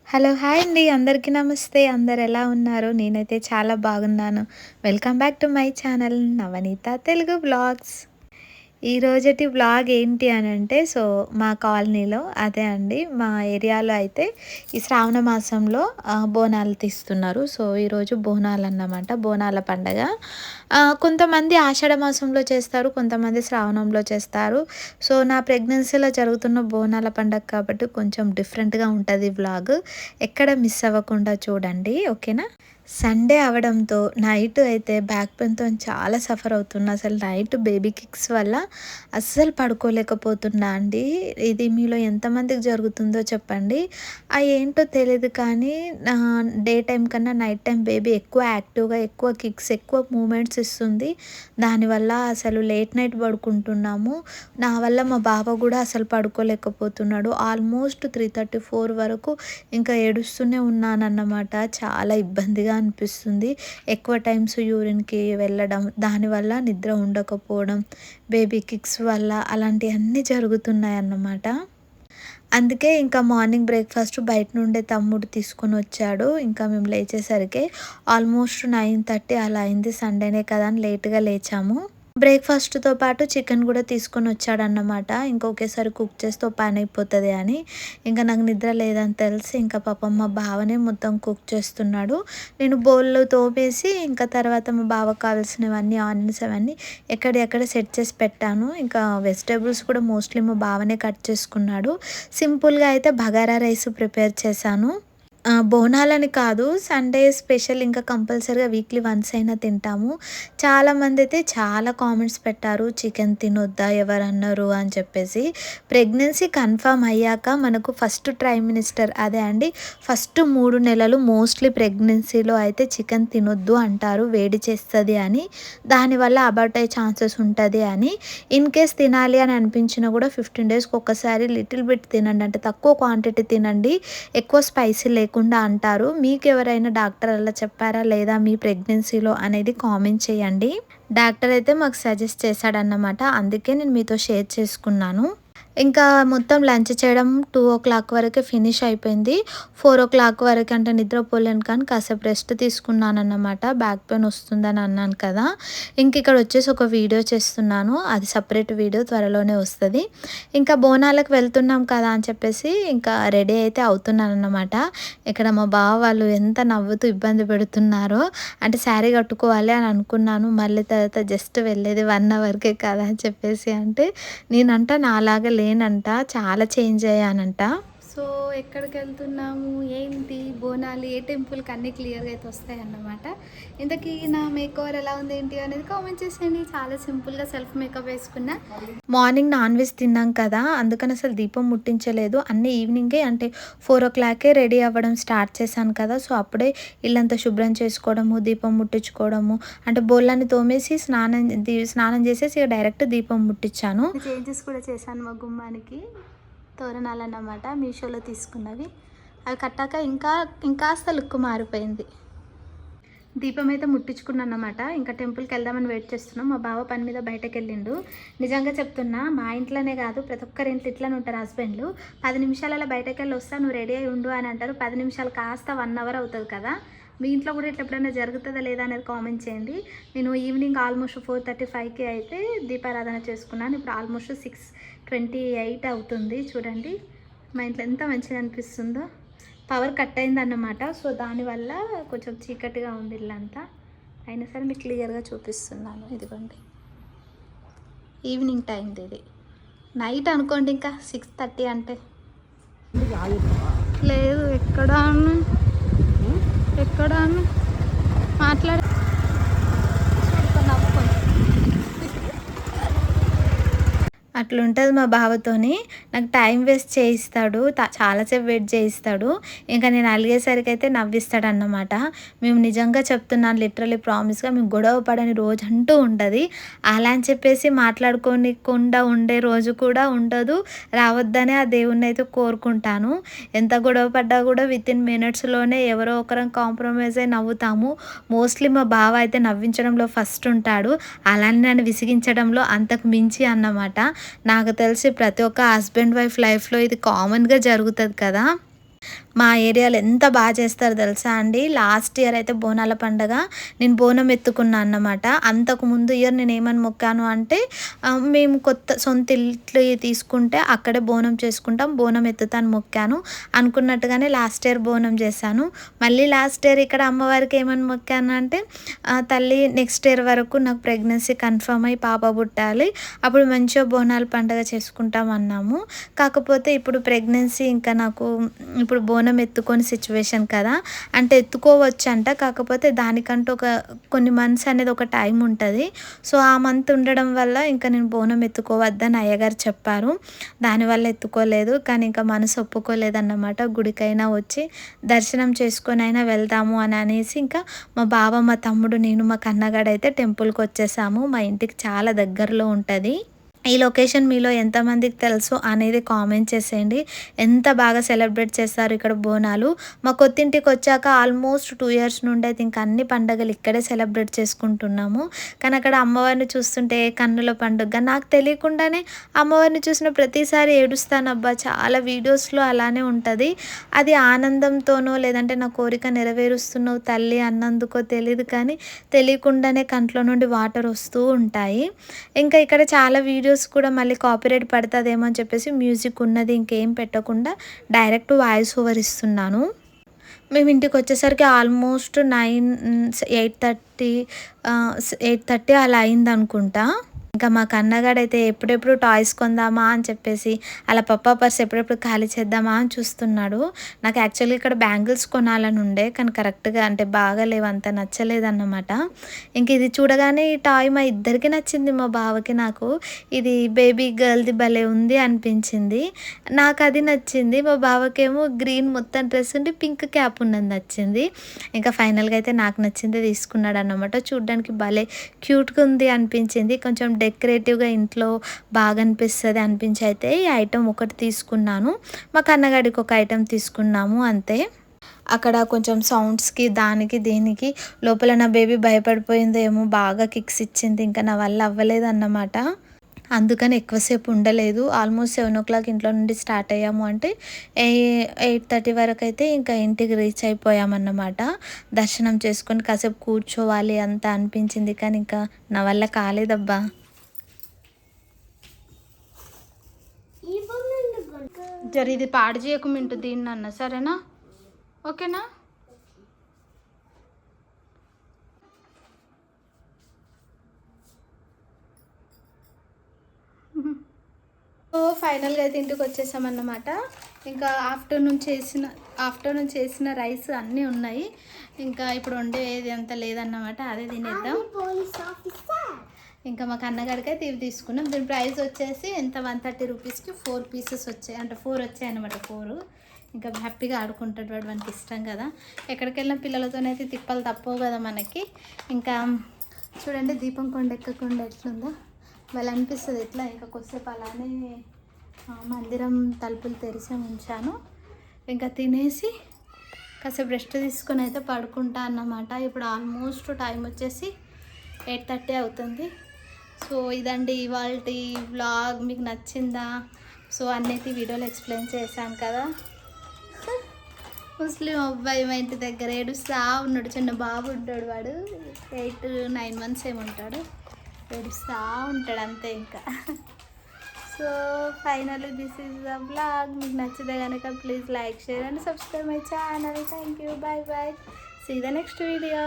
Hello! Hi అండి. అందరికీ నమస్తే. అందరు ఎలా ఉన్నారు? నేనైతే చాలా బాగున్నాను. Welcome back to my channel Navaneetha Telugu vlogs. ఈ రోజటి వ్లాగ్ ఏంటి అనంటే, మా కాలనీలో అదే అండి, మా ఏరియాలో అయితే ఈ శ్రావణ మాసంలో బోనాలు తీస్తున్నారు. ఈరోజు బోనాలన్నమాట. బోనాల పండగ. కొంతమంది ఆషాఢ మాసంలో చేస్తారు, కొంతమంది శ్రావణంలో చేస్తారు. నా ప్రెగ్నెన్సీలో జరుగుతున్న బోనాల పండగ కాబట్టి కొంచెం డిఫరెంట్‌గా ఉంటది వ్లాగ్. ఎక్కడ మిస్ అవ్వకుండా చూడండి. ఓకేనా? సండే అవ్వడంతో నైట్ అయితే బ్యాక్ పెయిన్‌తోని చాలా సఫర్ అవుతున్నా. అసలు నైట్ బేబీ కిక్స్ వల్ల అస్సలు పడుకోలేకపోతున్నా అండి. ఇది మీలో ఎంతమందికి జరుగుతుందో చెప్పండి. ఏంటో తెలీదు కానీ డే టైమ్ కన్నా నైట్ టైమ్ బేబీ ఎక్కువ యాక్టివ్‌గా, ఎక్కువ కిక్స్, ఎక్కువ మూమెంట్స్ ఇస్తుంది. దానివల్ల అసలు లేట్ నైట్ పడుకుంటున్నాము. నా వల్ల మా బావ కూడా అసలు పడుకోలేకపోతున్నాడు. ఆల్మోస్ట్ 3:30, 4 వరకు ఇంకా ఏడుస్తూనే ఉన్నానన్నమాట. చాలా ఇబ్బందిగా అనిపిస్తుంది. ఎక్కువ టైమ్స్ యూరిన్‌కి వెళ్ళడం, దానివల్ల నిద్ర ఉండకపోవడం, బేబీ కిక్స్ వల్ల అలాంటియన్నీ జరుగుతున్నాయన్నమాట. అందుకే ఇంకా మార్నింగ్ బ్రేక్‌ఫాస్ట్ బయట నుండే తమ్ముడు తీసుకొనొచ్చాడు. ఇంకా మేము లేచేసరికి ఆల్మోస్ట్ 9:30 అలా అయింది. సండేనే కదా అని లేట్‌గా లేచాము. బ్రేక్‌ఫాస్ట్‌తో పాటు చికెన్ కూడా తీసుకొనొచ్చాడన్నమాట. ఇంకా ఒకేసారి కుక్ చేస్తే ఓ పనైపోతది అని. ఇంకా నాకు నిద్ర లేదని తెలిసి ఇంకా పాపం మా బావనే మొత్తం కుక్ చేస్తున్నాడు. నేను బౌల్‌లో తోమేసి ఇంకా తర్వాత మా బావకు కావాల్సినవన్నీ ఆనియన్స్ అవన్నీ ఎక్కడియక్కడ సెట్ చేసి పెట్టాను. ఇంకా వెజిటబుల్స్ కూడా మోస్ట్‌లీ మా బావనే కట్ చేసుకున్నాడు. సింపుల్‌గా అయితే బగారా రైస్ ప్రిపేర్ చేశాను. బోనాలని కాదు, సండే స్పెషల్ ఇంకా కంపల్సరీగా వీక్లీ వన్స్ అయినా తింటాము. చాలామంది అయితే చాలా కామెంట్స్ పెట్టారు, చికెన్ తినొద్దా ఎవరన్నారు అని చెప్పేసి. ప్రెగ్నెన్సీ కన్ఫర్మ్ అయ్యాక మనకు ఫస్ట్ ట్రైమినిస్టర్ అదే అండి, ఫస్ట్ 3 నెలలు మోస్ట్లీ ప్రెగ్నెన్సీలో అయితే చికెన్ తినొద్దు అంటారు, వేడి చేస్తుంది అని. దానివల్ల అబార్ట్ అయ్యే ఛాన్సెస్ ఉంటుంది అని. ఇన్ కేస్ తినాలి అని అనిపించినా కూడా 15 డేస్కి ఒక్కసారి లిటిల్ బిట్ తినండి, అంటే తక్కువ క్వాంటిటీ తినండి, ఎక్కువ స్పైసీ లేకుండా అంటారు. మీకు ఎవరైనా డాక్టర్ అలా చెప్పారా లేదా మీ ప్రెగ్నెన్సీలో అనేది కామెంట్ చేయండి. డాక్టర్ అయితే మాకు సజెస్ట్ చేశాడన్నమాట. అందుకే నేను మీతో షేర్ చేసుకున్నాను. ఇంకా మొత్తం లంచ్ చేయడం 2:00 వరకే ఫినిష్ అయిపోయింది. 4:00 వరకు అంటే నిద్రపోలేను కానీ కాసేపు రెస్ట్ తీసుకున్నానన్నమాట. బ్యాక్ పెయిన్ వస్తుందని అన్నాను కదా. ఇంక ఇక్కడ వచ్చేసి ఒక వీడియో చేస్తున్నాను. అది సపరేట్ వీడియో త్వరలోనే వస్తది. ఇంకా బోనాలకు వెళ్తున్నాం కదా అని చెప్పేసి ఇంకా రెడీ అయితే అవుతున్నానన్నమాట. ఇక్కడ మా బావ వాళ్ళు ఎంత నవ్వుతూ ఇబ్బంది పెడుతున్నారో. అంటే శారీ కట్టుకోవాలి అని అనుకున్నాను. మళ్ళీ తర్వాత జస్ట్ వెళ్ళేది 1 అవర్‌కే కదా అని చెప్పేసి అంటే, నేనంట నాలాగా లేనంట, చాలా చేంజ్ అయ్యానంట. ఎక్కడికెళ్తున్నాము, ఏంటి, బోనాలు ఏ టెంపుల్‌కి అన్నీ క్లియర్‌గా అయితే వస్తాయన్నమాట. ఇంతకీ నా మేకఓవర్ ఎలా ఉంది ఏంటి అనేది కామెంట్ చేసేయండి. చాలా సింపుల్‌గా సెల్ఫ్ మేకప్ వేసుకున్నా. మార్నింగ్ నాన్ వెజ్ తిన్నాం కదా, అందుకని అసలు దీపం ముట్టించలేదు. అన్నీ ఈవినింగే అంటే 4:00కే రెడీ అవ్వడం స్టార్ట్ చేశాను కదా. అప్పుడే ఇల్లంతా శుభ్రం చేసుకోవడము, దీపం ముట్టించుకోవడము, అంటే బోళ్ళని తోమేసి స్నానం చేసేసి డైరెక్ట్ దీపం ముట్టించాను. చేంజెస్ కూడా చేశాను మా గుమ్మానికి. తోరణాలన్నమాట మీషోలో తీసుకున్నవి. అవి కట్టాక ఇంకాస్త లుక్ మారిపోయింది. దీపం అయితే ముట్టించుకున్నాను అన్నమాట. ఇంకా టెంపుల్కి వెళ్దామని వెయిట్ చేస్తున్నాం. మా బావ పని మీద బయటకు వెళ్ళిండు. నిజంగా చెప్తున్నా, మా ఇంట్లోనే కాదు ప్రతి ఒక్కరి ఇంట్లో ఇట్లనే ఉంటారు హస్బెండ్లు. 10 నిమిషాలలో బయటకు వెళ్ళి వస్తా, నువ్వు రెడీ అయి ఉండు అని అంటారు. 10 నిమిషాలు కాస్త 1 అవర్ అవుతుంది కదా. మీ ఇంట్లో కూడా ఇట్లా ఎప్పుడైనా జరుగుతుందా లేదా అనేది కామెంట్ చేయండి. నేను ఈవినింగ్ ఆల్మోస్ట్ 4:35కి అయితే దీపారాధన చేసుకున్నాను. ఇప్పుడు ఆల్మోస్ట్ 6:28 అవుతుంది. చూడండి మా ఇంట్లో ఎంత మంచిగా అనిపిస్తుందో. పవర్ కట్ అయిందన్నమాట. దానివల్ల కొంచెం చీకటిగా ఉంది ఇల్లంతా. అయినా సరే మీకు క్లియర్గా చూపిస్తున్నాను. ఇదిగోండి, ఈవినింగ్ టైంది ఇది. నైట్ అనుకోండి, ఇంకా 6:30 అంటే. లేదు, ఎక్కడా మాట్లాడ అట్లుంటుంది మా బావతోని. నాకు టైం వేస్ట్ చేయిస్తాడు, చాలాసేపు వెయిట్ చేయిస్తాడు. ఇంకా నేను అలిగేసరికి అయితే నవ్విస్తాడన్నమాట. మేము నిజంగా చెప్తున్నాను, లిటరలీ ప్రామిస్గా మేము గొడవ పడని రోజు అంటూ ఉండదు. అలా అని చెప్పేసి మాట్లాడుకోనికుండా ఉండే రోజు కూడా ఉండదు. రావద్దనే ఆ దేవుణ్ణి అయితే కోరుకుంటాను. ఎంత గొడవ పడ్డా కూడా వితిన్ మినిట్స్లోనే ఎవరో ఒకరం కాంప్రమైజ్ అయి నవ్వుతాము. మోస్ట్లీ మా బావ అయితే నవ్వించడంలో ఫస్ట్ ఉంటాడు, అలానే నన్ను విసిగించడంలో అంతకు మించి అన్నమాట. నాకు తెలిసి ప్రతి ఒక్క హస్బెండ్ వైఫ్ లైఫ్లో ఇది కామన్గా జరుగుతుంది కదా. మా ఏరియాలో ఎంత బాగా చేస్తారో తెలుసా అండి. లాస్ట్ ఇయర్ అయితే బోనాల పండగ నేను బోనం ఎత్తుకున్నా అన్నమాట. అంతకు ముందు ఇయర్ నేను ఏమని మొక్కాను అంటే మేము సొంత ఇల్లు తీసుకుంటే అక్కడే బోనం చేసుకుంటాం, బోనం ఎత్తుతాను మొక్కాను. అనుకున్నట్టుగానే లాస్ట్ ఇయర్ బోనం చేశాను. మళ్ళీ లాస్ట్ ఇయర్ ఇక్కడ అమ్మవారికి ఏమని మొక్కాను అంటే తల్లి నెక్స్ట్ ఇయర్ వరకు నాకు ప్రెగ్నెన్సీ కన్ఫర్మ్ అయ్యి పాప పుట్టాలి, అప్పుడు మంచిగా బోనాల పండగ చేసుకుంటాం అన్నాము. కాకపోతే ఇప్పుడు ప్రెగ్నెన్సీ ఇంకా నాకు ఇప్పుడు బోనం ఎత్తుకొని సిచ్యువేషన్ కదా, అంటే ఎత్తుకోవచ్చంట. కాకపోతే దానికంటూ కొన్ని మంత్స్ అనేది ఒక టైం ఉంటుంది. సో ఆ మంత్ ఉండడం వల్ల ఇంకా నేను బోనం ఎత్తుకోవద్దని అయ్యగారు చెప్పారు. దానివల్ల ఎత్తుకోలేదు. కానీ ఇంకా మనసు ఒప్పుకోలేదన్నమాట. గుడికైనా వచ్చి దర్శనం చేసుకొని అయినా వెళ్దాము అని అనేసి ఇంకా మా బావ, మా తమ్ముడు, నేను, మా కన్నగాడైతే టెంపుల్కి వచ్చేసాము. మా ఇంటికి చాలా దగ్గరలో ఉంటుంది. ఈ లొకేషన్ మీలో ఎంతమందికి తెలుసు అనేది కామెంట్ చేసేయండి. ఎంత బాగా సెలబ్రేట్ చేస్తారు ఇక్కడ బోనాలు. మా కొత్తింటికి వచ్చాక ఆల్మోస్ట్ 2 ఇయర్స్ నుండి అయితే ఇంకా అన్ని పండుగలు ఇక్కడే సెలబ్రేట్ చేసుకుంటున్నాము. కానీ అక్కడ అమ్మవారిని చూస్తుంటే కన్నుల పండుగ నాకు తెలియకుండానే అమ్మవారిని చూసిన ప్రతిసారి ఏడుస్తానబ్బా. చాలా వీడియోస్లో అలానే ఉంటుంది. అది ఆనందంతోనో లేదంటే నా కోరిక నెరవేరుస్తున్నావు తల్లి అన్నందుకో తెలియదు, కానీ తెలియకుండానే కంట్లో నుండి వాటర్ వస్తూ ఉంటాయి. ఇంకా ఇక్కడ చాలా వీడియోస్ కూడా మళ్ళీ కాపీరైట్ పడుతుందేమో అని చెప్పేసి మ్యూజిక్ ఉన్నది ఇంకేం పెట్టకుండా డైరెక్ట్ వాయిస్ ఓవర్ ఇస్తున్నాను. మేము ఇంటికి వచ్చేసరికి ఆల్మోస్ట్ 8:30 అలా అయిందనుకుంటా. ఇంకా మా కన్నగాడైతే ఎప్పుడెప్పుడు టాయ్స్ కొందామా అని చెప్పేసి అలా పప్పా పర్స్ ఎప్పుడెప్పుడు ఖాళీ చేద్దామా అని చూస్తున్నాడు. నాకు యాక్చువల్గా ఇక్కడ బ్యాంగిల్స్ కొనాలని ఉండే, కానీ కరెక్ట్గా అంటే బాగాలేవు, అంత నచ్చలేదన్నమాట. ఇంక ఇది చూడగానే ఈ టాయ్ మా ఇద్దరికి నచ్చింది, మా బావకి నాకు. ఇది బేబీ గర్ల్ది భలే ఉంది అనిపించింది. నాకు అది నచ్చింది. మా బావకేమో గ్రీన్ మొత్తం డ్రెస్ ఉండి పింక్ క్యాప్ ఉన్నది నచ్చింది. ఇంకా ఫైనల్గా అయితే నాకు నచ్చింది తీసుకున్నాడు అన్నమాట. చూడ్డానికి భలే క్యూట్గా ఉంది అనిపించింది. కొంచెం డెకరేటివ్గా ఇంట్లో బాగా అనిపించి అయితే ఈ ఐటెం ఒకటి తీసుకున్నాను. మా కన్నగాడికి ఒక ఐటెం తీసుకున్నాము అంతే. అక్కడ కొంచెం సౌండ్స్కి దానికి దీనికి లోపల నా బేబీ భయపడిపోయిందేమో, బాగా కిక్స్ ఇచ్చింది. ఇంకా నా వల్ల అవ్వలేదన్నమాట. అందుకని ఎక్కువసేపు ఉండలేదు. ఆల్మోస్ట్ 7 o'clock ఇంట్లో నుండి స్టార్ట్ అయ్యాము అంటే 8:30 వరకు అయితే ఇంకా ఇంటికి రీచ్ అయిపోయామన్నమాట. దర్శనం చేసుకొని కాసేపు కూర్చోవాలి అంత అనిపించింది, కానీ ఇంకా నా వల్ల కాలేదబ్బా. ఇది పాడు చేయకమింటు దీన్ని అన్న, సరేనా? ఓకేనా? సో ఫైనల్గా అయితే ఇంటికి వచ్చేసామన్నమాట. ఇంకా ఆఫ్టర్నూన్ చేసిన రైస్ అన్నీ ఉన్నాయి. ఇంకా ఇప్పుడు వండేది అంత లేదన్నమాట, అదే తినేద్దాం. ఇంకా మా కన్నగాడికి అయితే ఇవి తీసుకున్నాం. దీని ప్రైస్ వచ్చేసి ఎంత 130 రూపీస్కి 4 పీసెస్ వచ్చాయి, అంటే 4 వచ్చాయి అన్నమాట. 4 ఇంకా హ్యాపీగా ఆడుకుంటాడు వాడు, మనకి ఇష్టం కదా. ఎక్కడికి వెళ్ళిన పిల్లలతోనైతే తిప్పలు తప్పవు కదా మనకి. ఇంకా చూడండి దీపం కొండ ఎక్కకుండా ఎట్లుందో వాళ్ళు అనిపిస్తుంది ఎట్లా. ఇంకా కొద్దిసేపు అలానే మందిరం తలుపులు తెరిచి ఉంచాను. ఇంకా తినేసి కాసేపు రెస్ట్ తీసుకొని అయితే పడుకుంటా అన్నమాట. ఇప్పుడు ఆల్మోస్ట్ టైం వచ్చేసి 8:30 అవుతుంది. సో ఇదండి ఇవాళ వ్లాగ్. మీకు నచ్చిందా? సో అన్నైతే వీడియోలో ఎక్స్ప్లెయిన్ చేశాను కదా. ముస్లిం అబ్బాయి మా ఇంటి దగ్గర ఏడుస్తా ఉన్నాడు. చిన్న బాబు ఉంటాడు, వాడు 8-9 months ఏముంటాడు, ఏడుస్తూ ఉంటాడు అంతే ఇంకా. So finally this is the vlog. మీకు నచ్చితే కనుక please like, share and subscribe my channel. Thank you. Bye bye. See the next video.